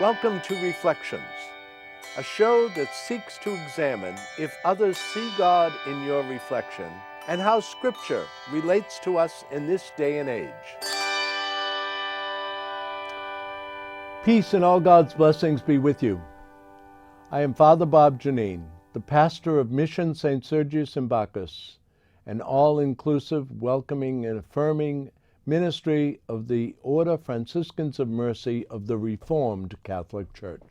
Welcome to Reflections, a show that seeks to examine if others see God in your reflection and how Scripture relates to us in this day and age. Peace and all God's blessings be with you. I am Father Bob Janine, the pastor of Mission St. Sergius in Bacchus, an all-inclusive, welcoming, and affirming ministry of the Order Franciscans of Mercy of the Reformed Catholic Church.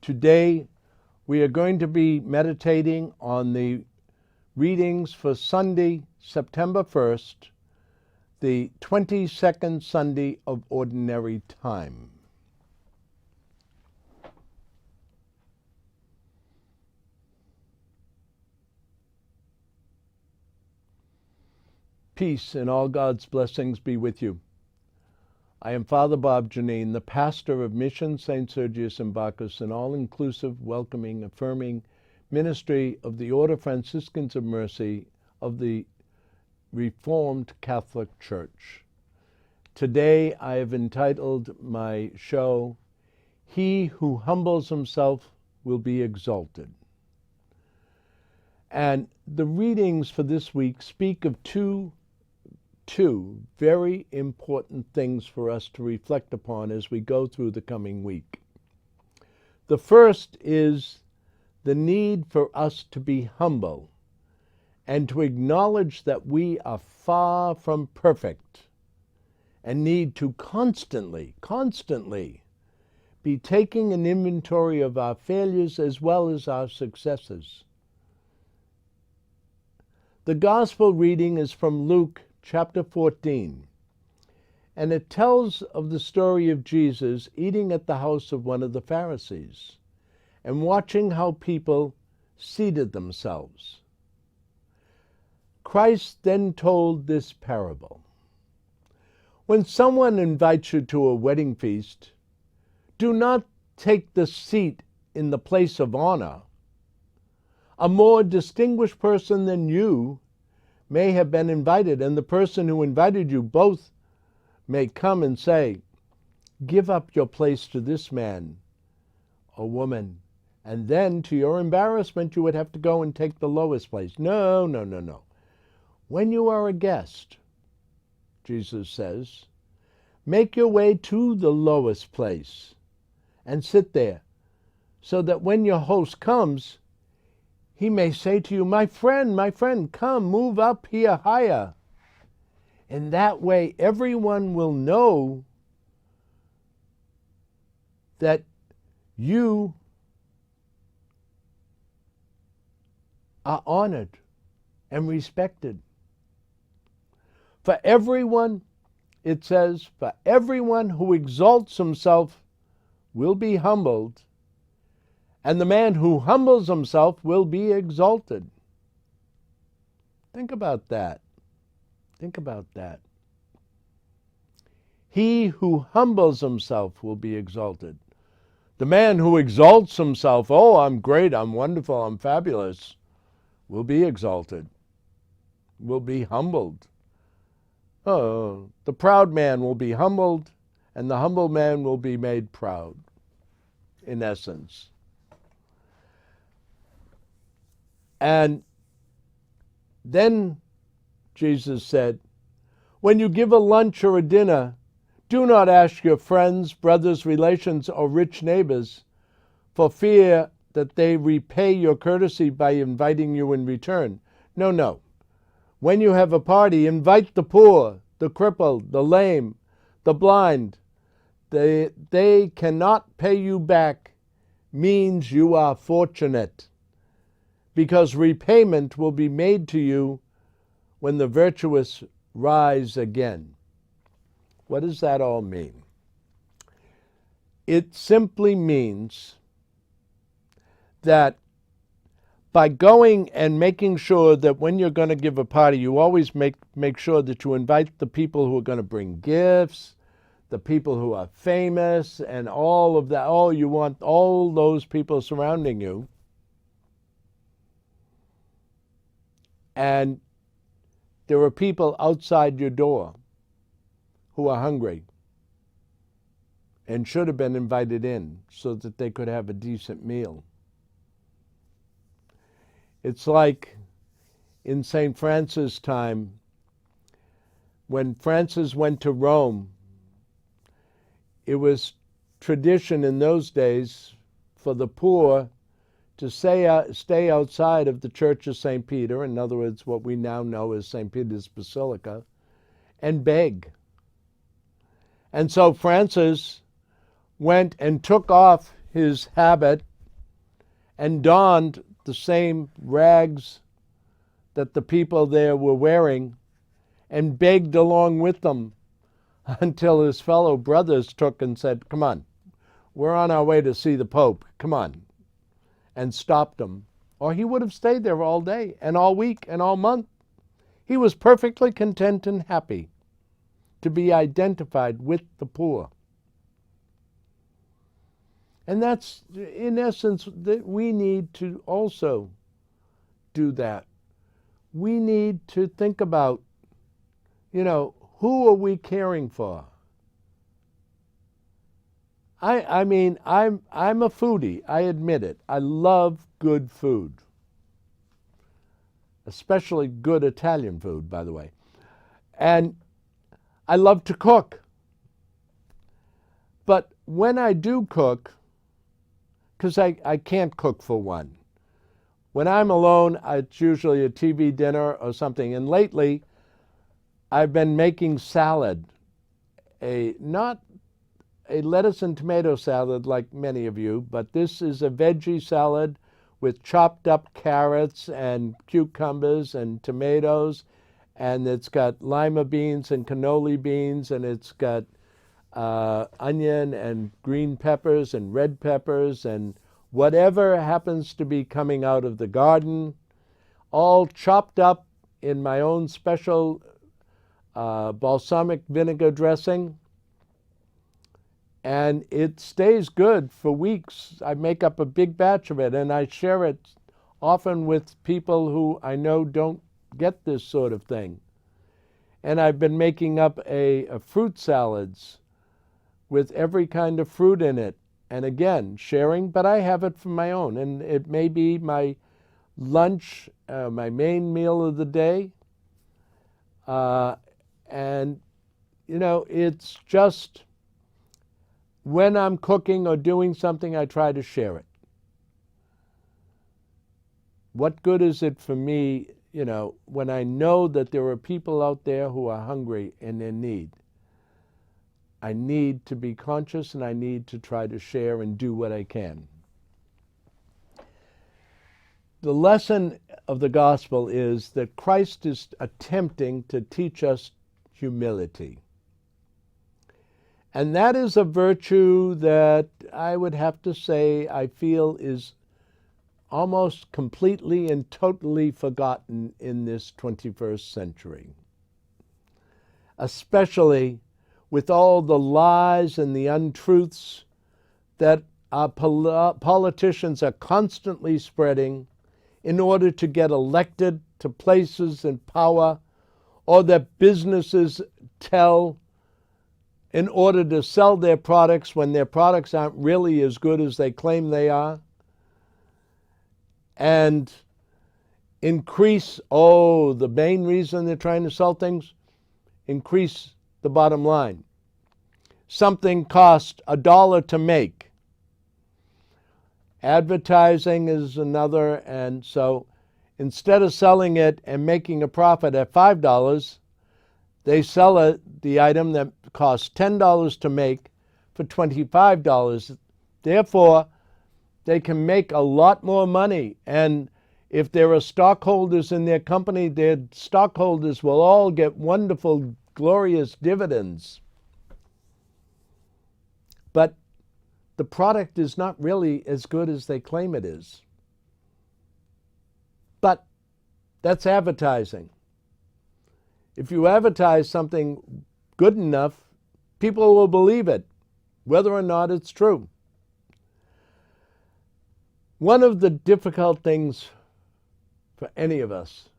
Today, we are going to be meditating on the readings for Sunday, September 1st, the 22nd Sunday of Ordinary Time. Peace and all God's blessings be with you. I am Father Bob Janine, the pastor of Mission St. Sergius in Bacchus, an all-inclusive, welcoming, affirming ministry of the Order Franciscans of Mercy of the Reformed Catholic Church. Today I have entitled my show, He Who Humbles Himself Will Be Exalted. And the readings for this week speak of two very important things for us to reflect upon as we go through the coming week. The first is the need for us to be humble and to acknowledge that we are far from perfect and need to constantly be taking an inventory of our failures as well as our successes. The gospel reading is from Luke chapter 14, and it tells of the story of Jesus eating at the house of one of the Pharisees and watching how people seated themselves. Christ then told this parable. When someone invites you to a wedding feast, do not take the seat in the place of honor. A more distinguished person than you may have been invited, and the person who invited you both may come and say, "Give up your place to this man or woman," and then to your embarrassment you would have to go and take the lowest place. No. When you are a guest, Jesus says, make your way to the lowest place and sit there, so that when your host comes, he may say to you, my friend, come, move up here higher. In that way, everyone will know that you are honored and respected. For everyone, it says, for everyone who exalts himself will be humbled, and the man who humbles himself will be exalted. Think about that. He who humbles himself will be exalted. The man who exalts himself, oh, I'm great, I'm wonderful, I'm fabulous, will be exalted, will be humbled. Oh, the proud man will be humbled, and the humble man will be made proud, in essence. And then Jesus said, when you give a lunch or a dinner, do not ask your friends, brothers, relations, or rich neighbors, for fear that they repay your courtesy by inviting you in return. No. When you have a party, invite the poor, the crippled, the lame, the blind. They cannot pay you back means you are fortunate, because repayment will be made to you when the virtuous rise again. What does that all mean? It simply means that by going and making sure that when you're going to give a party, you always make sure that you invite the people who are going to bring gifts, the people who are famous, and all of that. Oh, you want all those people surrounding you. And there are people outside your door who are hungry. and should have been invited in so that they could have a decent meal. It's like in St. Francis' time, when Francis went to Rome, it was tradition in those days for the poor to stay outside of the Church of St. Peter, in other words, what we now know as St. Peter's Basilica, and beg. And so Francis went and took off his habit and donned the same rags that the people there were wearing and begged along with them until his fellow brothers took and said, "Come on, we're on our way to see the Pope, come on," and stopped him. Or he would have stayed there all day and all week and all month. He was perfectly content and happy to be identified with the poor. And that's, in essence, that we need to also do that. We need to think about, who are we caring for? I mean, I'm a foodie. I admit it. I love good food, especially good Italian food, by the way. And I love to cook. But when I do cook, because I can't cook for one. When I'm alone, it's usually a TV dinner or something. And lately, I've been making salad, not a lettuce and tomato salad like many of you, but this is a veggie salad with chopped up carrots and cucumbers and tomatoes, and it's got lima beans and cannoli beans, and it's got onion and green peppers and red peppers and whatever happens to be coming out of the garden, all chopped up in my own special balsamic vinegar dressing. And it stays good for weeks. I make up a big batch of it, and I share it often with people who I know don't get this sort of thing. And I've been making up a fruit salads with every kind of fruit in it. And again, sharing, but I have it for my own. And it may be my lunch, my main meal of the day. And, it's just when I'm cooking or doing something, I try to share it. What good is it for me, when I know that there are people out there who are hungry and in need? I need to be conscious, and I need to try to share and do what I can. The lesson of the gospel is that Christ is attempting to teach us humility. And that is a virtue that I would have to say I feel is almost completely and totally forgotten in this 21st century, especially with all the lies and the untruths that our politicians are constantly spreading in order to get elected to places in power, or that businesses tell in order to sell their products when their products aren't really as good as they claim they are, and increase, the main reason they're trying to sell things, increase the bottom line. Something costs $1 to make. Advertising is another, and so instead of selling it and making a profit at $5, they sell the item that costs $10 to make for $25. Therefore, they can make a lot more money. And if there are stockholders in their company, their stockholders will all get wonderful, glorious dividends. But the product is not really as good as they claim it is. But that's advertising. If you advertise something good enough, people will believe it, whether or not it's true. One of the difficult things for any of us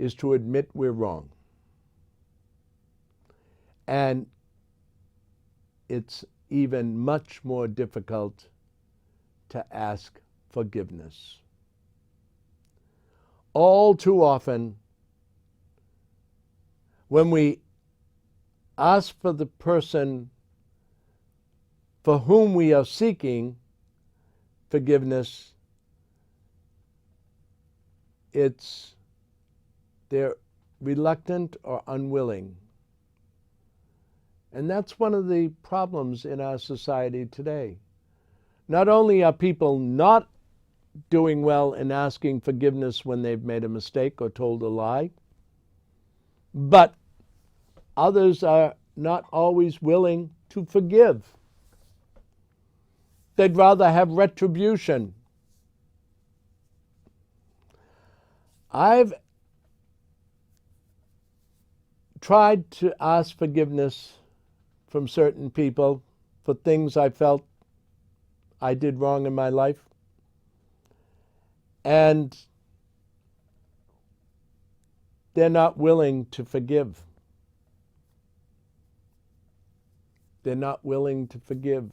is to admit we're wrong. And it's even much more difficult to ask forgiveness. All too often, when we ask for the person for whom we are seeking forgiveness, they're reluctant or unwilling. And that's one of the problems in our society today. Not only are people not doing well in asking forgiveness when they've made a mistake or told a lie, but others are not always willing to forgive. They'd rather have retribution. I've tried to ask forgiveness from certain people for things I felt I did wrong in my life. And they're not willing to forgive. They're not willing to forgive.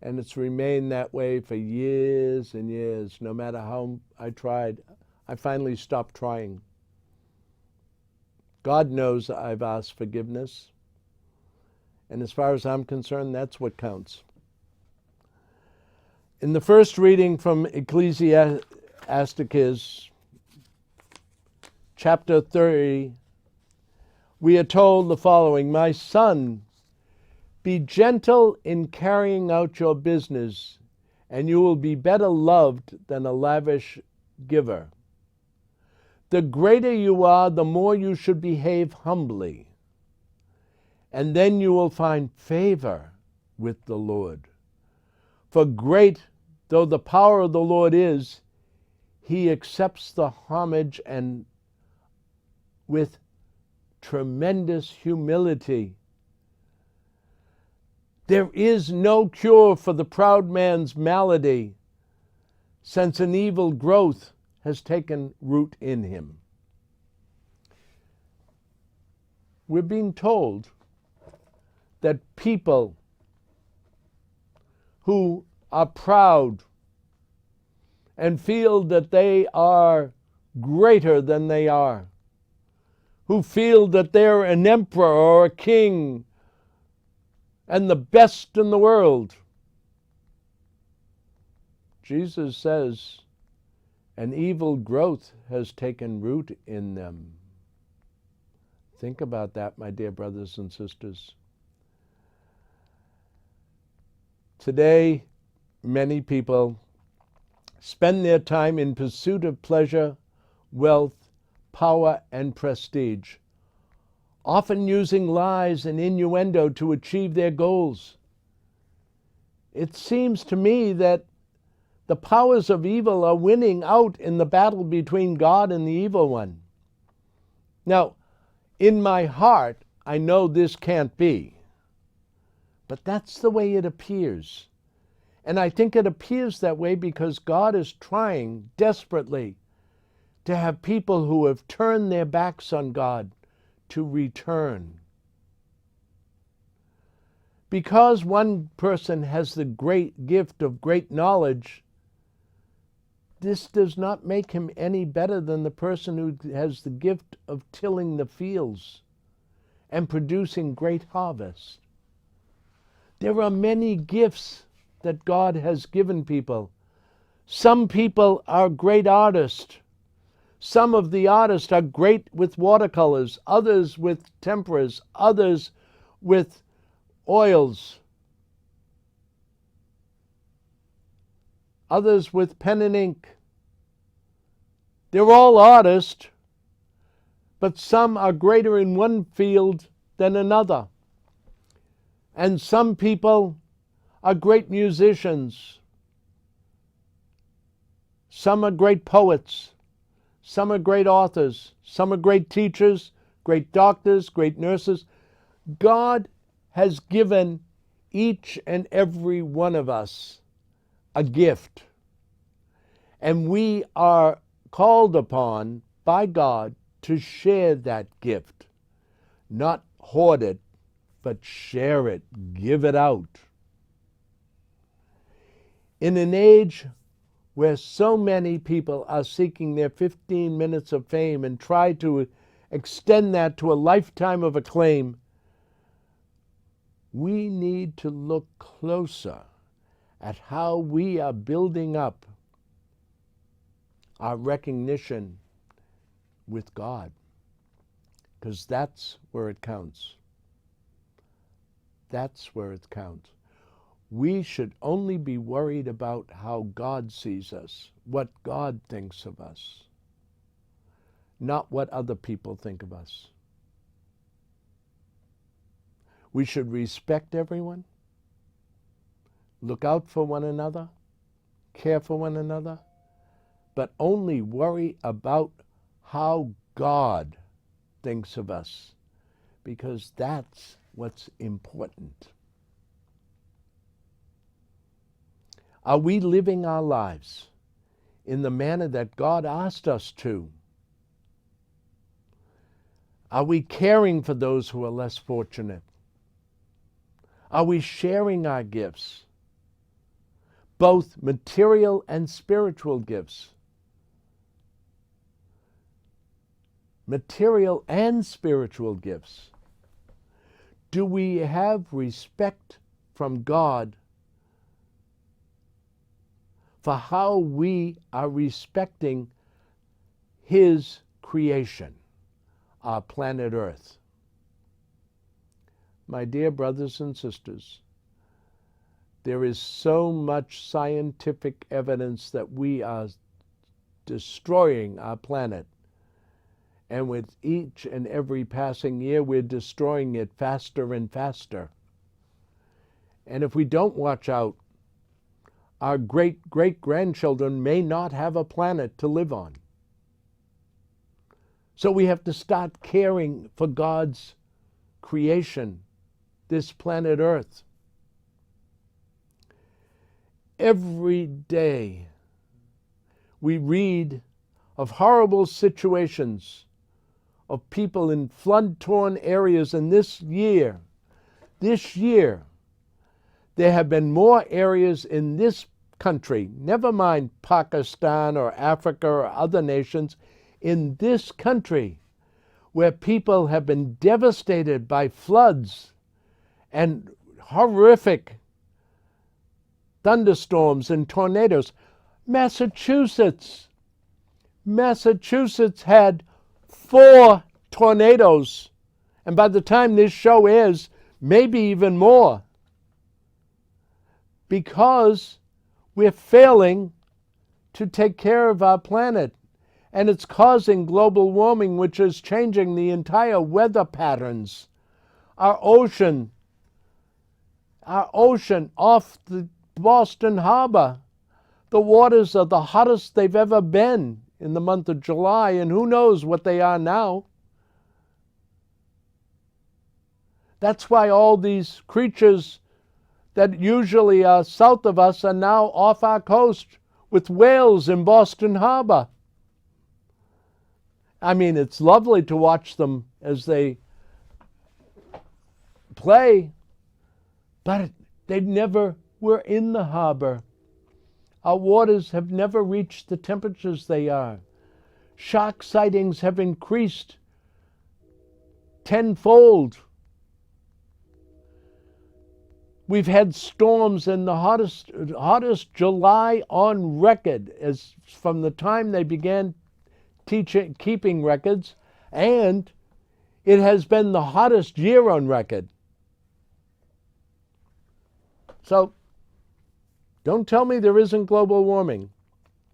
And it's remained that way for years and years. No matter how I tried, I finally stopped trying. God knows I've asked forgiveness. And as far as I'm concerned, that's what counts. In the first reading from Ecclesiasticus, chapter 30, we are told the following: "My son, be gentle in carrying out your business, and you will be better loved than a lavish giver. The greater you are, the more you should behave humbly, and then you will find favor with the Lord. For great though the power of the Lord is, he accepts the homage and with tremendous humility. There is no cure for the proud man's malady, since an evil growth has taken root in him." We're being told that people who are proud and feel that they are greater than they are, who feel that they're an emperor or a king and the best in the world, Jesus says an evil growth has taken root in them. Think about that, my dear brothers and sisters. Today, many people spend their time in pursuit of pleasure, wealth, power, and prestige, often using lies and innuendo to achieve their goals. It seems to me that the powers of evil are winning out in the battle between God and the evil one. Now, in my heart, I know this can't be, but that's the way it appears. And I think it appears that way because God is trying desperately to have people who have turned their backs on God to return. Because one person has the great gift of great knowledge, this does not make him any better than the person who has the gift of tilling the fields and producing great harvest. There are many gifts that God has given people. Some people are great artists. Some of the artists are great with watercolors, others with temperas, others with oils, others with pen and ink. They're all artists, but some are greater in one field than another. And some people are great musicians. Some are great poets. Some are great authors. Some are great teachers, great doctors, great nurses. God has given each and every one of us a gift. And we are called upon by God to share that gift, not hoard it, but share it, give it out. In an age where so many people are seeking their 15 minutes of fame and try to extend that to a lifetime of acclaim, we need to look closer at how we are building up our recognition with God, because that's where it counts. That's where it counts. We should only be worried about how God sees us, what God thinks of us, not what other people think of us. We should respect everyone, look out for one another, care for one another, but only worry about how God thinks of us, because that's what's important. Are we living our lives in the manner that God asked us to? Are we caring for those who are less fortunate? Are we sharing our gifts, both material and spiritual gifts? Material and spiritual gifts. Do we have respect from God for how we are respecting His creation, our planet Earth? My dear brothers and sisters, there is so much scientific evidence that we are destroying our planet. And with each and every passing year, we're destroying it faster and faster. And if we don't watch out, our great-great-grandchildren may not have a planet to live on. So we have to start caring for God's creation, this planet Earth. Every day we read of horrible situations of people in flood-torn areas, and this year, there have been more areas in this country, never mind Pakistan or Africa or other nations, in this country where people have been devastated by floods and horrific thunderstorms and tornadoes. Massachusetts had 4 tornadoes, and by the time this show airs, maybe even more, because we're failing to take care of our planet, and it's causing global warming, which is changing the entire weather patterns. Our ocean off the Boston Harbor, the waters are the hottest they've ever been in the month of July, and who knows what they are now. That's why all these creatures that usually are south of us are now off our coast with whales in Boston Harbor. I mean, it's lovely to watch them as they play, but they never were in the harbor. Our waters have never reached the temperatures they are. Shark sightings have increased tenfold. We've had storms in the hottest July on record, as from the time they began keeping records, and it has been the hottest year on record. So, don't tell me there isn't global warming.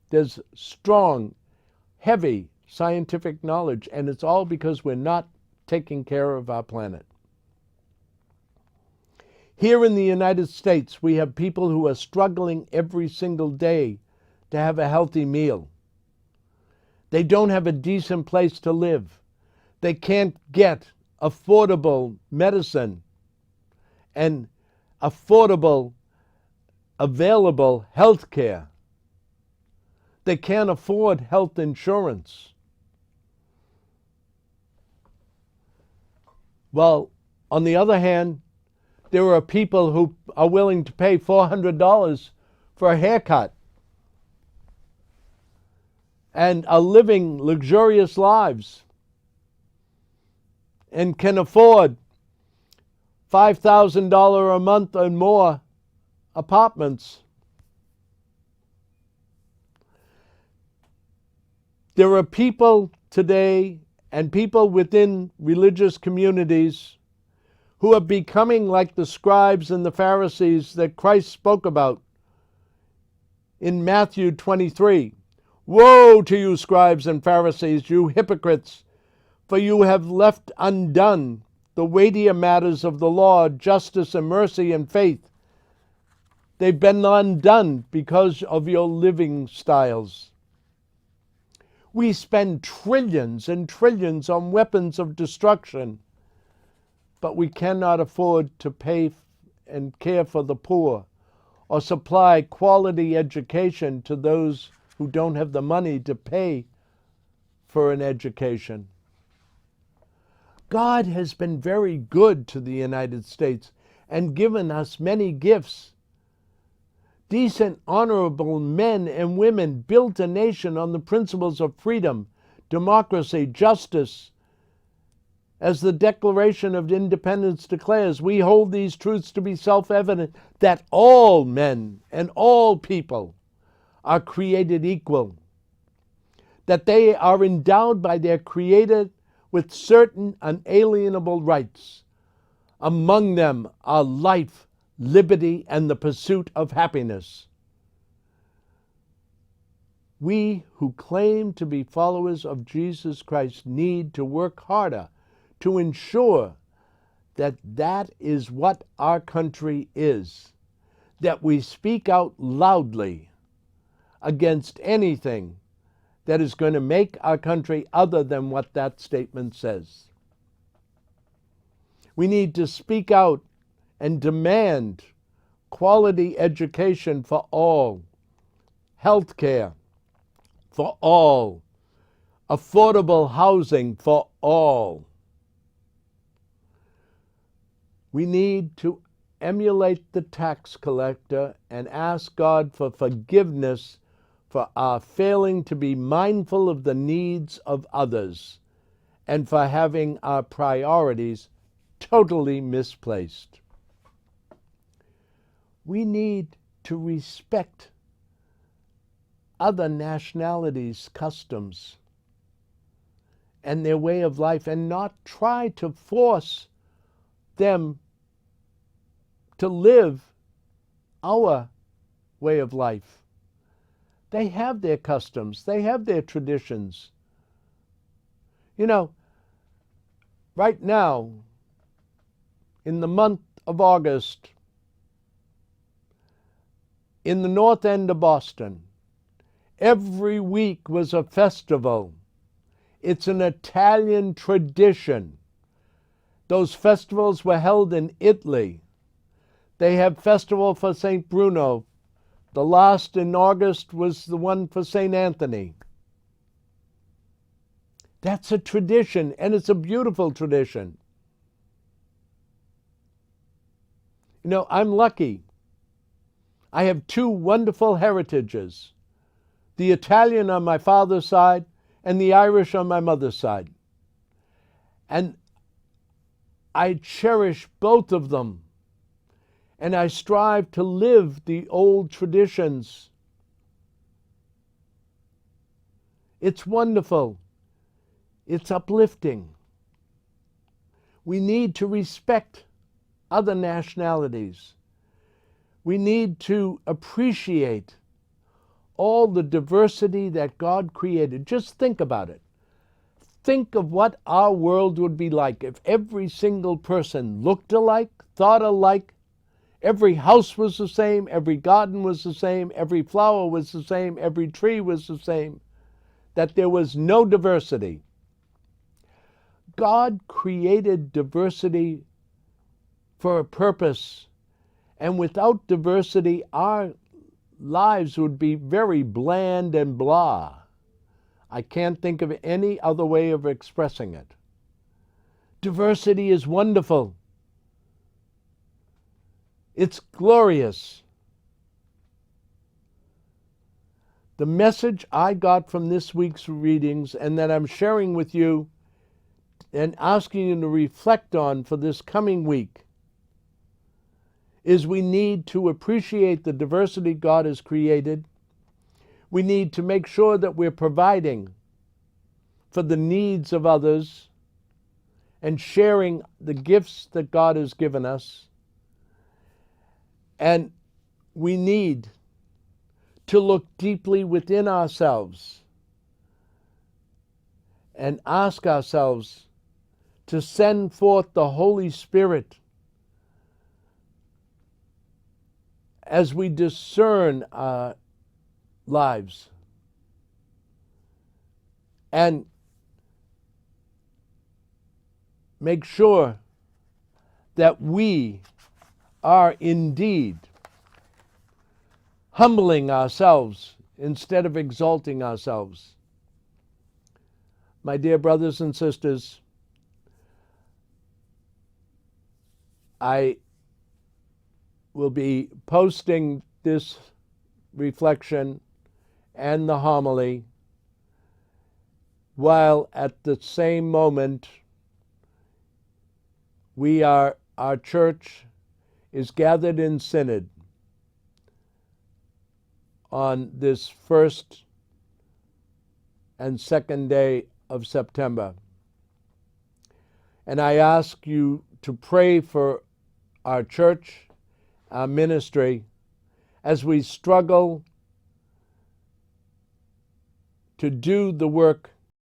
There's strong, heavy scientific knowledge, and it's all because we're not taking care of our planet. Here in the United States, we have people who are struggling every single day to have a healthy meal. They don't have a decent place to live. They can't get affordable medicine and affordable, available health care. They can't afford health insurance. Well, on the other hand, There are people who are willing to pay $400 for a haircut and are living luxurious lives and can afford $5,000 a month and more apartments. There are people today and people within religious communities who are becoming like the scribes and the Pharisees that Christ spoke about in Matthew 23. Woe to you, scribes and Pharisees, you hypocrites, for you have left undone the weightier matters of the law, justice and mercy and faith. They've been undone because of your living styles. We spend trillions and trillions on weapons of destruction, but we cannot afford to pay and care for the poor or supply quality education to those who don't have the money to pay for an education. God has been very good to the United States and given us many gifts. Decent, honorable men and women built a nation on the principles of freedom, democracy, justice. As the Declaration of Independence declares, we hold these truths to be self-evident, that all men and all people are created equal, that they are endowed by their Creator with certain unalienable rights. Among them are life, liberty, and the pursuit of happiness. We who claim to be followers of Jesus Christ need to work harder to ensure that that is what our country is, that we speak out loudly against anything that is going to make our country other than what that statement says. We need to speak out and demand quality education for all, health care for all, affordable housing for all. We need to emulate the tax collector and ask God for forgiveness for our failing to be mindful of the needs of others and for having our priorities totally misplaced. We need to respect other nationalities' customs and their way of life and not try to force them to live our way of life. They have their customs. They have their traditions. You know, right now, in the month of August, in the north end of Boston, every week was a festival. It's an Italian tradition. Those festivals were held in Italy. They have festival for St. Bruno. The last in August was the one for St. Anthony. That's a tradition, and it's a beautiful tradition. You know, I'm lucky. I have two wonderful heritages, the Italian on my father's side and the Irish on my mother's side. And I cherish both of them. And I strive to live the old traditions. It's wonderful. It's uplifting. We need to respect other nationalities. We need to appreciate all the diversity that God created. Just think about it. Think of what our world would be like if every single person looked alike, thought alike, every house was the same, every garden was the same, every flower was the same, every tree was the same, that there was no diversity. God created diversity for a purpose, and without diversity, our lives would be very bland and blah. I can't think of any other way of expressing it. Diversity is wonderful. It's glorious. The message I got from this week's readings and that I'm sharing with you and asking you to reflect on for this coming week is we need to appreciate the diversity God has created. We need to make sure that we're providing for the needs of others and sharing the gifts that God has given us. And we need to look deeply within ourselves and ask ourselves to send forth the Holy Spirit as we discern our lives and make sure that we are indeed humbling ourselves instead of exalting ourselves. My dear brothers and sisters, I will be posting this reflection and the homily while at the same moment our church is gathered in synod on this first and second day of September. And I ask you to pray for our church, our ministry, as we struggle to do the work